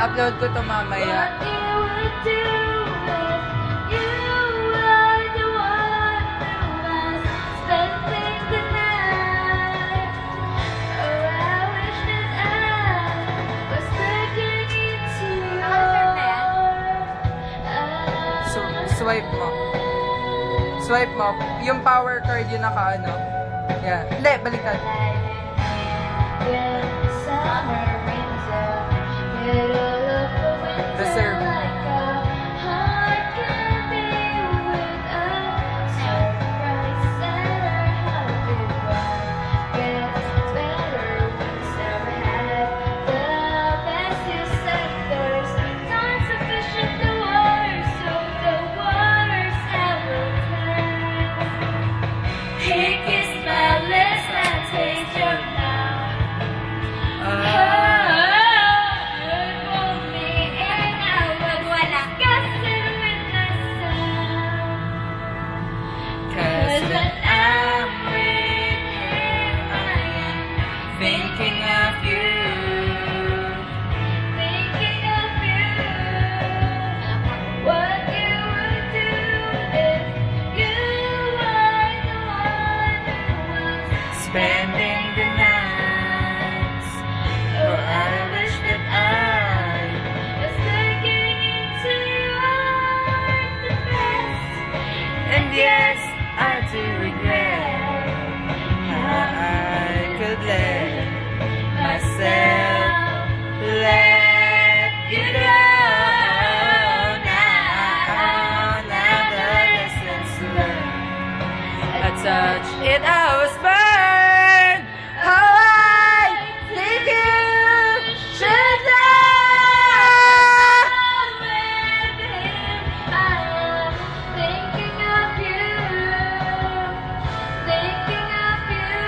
I-upload ko to mamaya. What you would do if you were the one who was spending the night. Oh, I wish that I was looking into your eyes. So, swipe mo. Swipe mo. Yung power card yung naka-ano. Yan. Hindi, baliktad. When summer rains out, middle of the winter, Reserve. like a heart can be without surprise. Center, how goodbye gets better when summer had the best you said. There's not sufficient the water, so the waters have returned. He kissed my lips and taste your mouth. It won't be an hour. Disgusted with myself. 'Cause when I'm with him, I am Thinking of you. thinking of you. What you would do if you were the one who was Spending the nights. Oh, I wish that I was looking into your eyes the best. And yes, I do regret how I could let myself let you go. Now the lessons learned. I touch it, I was burned. How I think you should know. With him, I am thinking of you, thinking of you.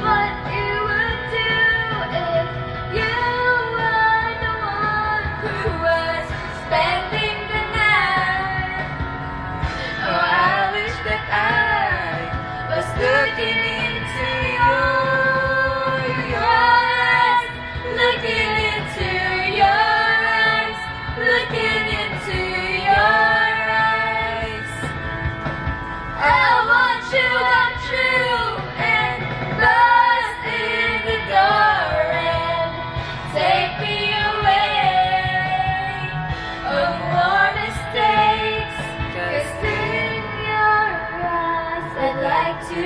What you would do if you were the one who was spending the night. Oh, I wish that I was looking into your eyes, looking into your eyes, looking into your eyes. I want you come true and bust in the door and take me away. Oh, more mistakes, 'cause in your eyes I'd like to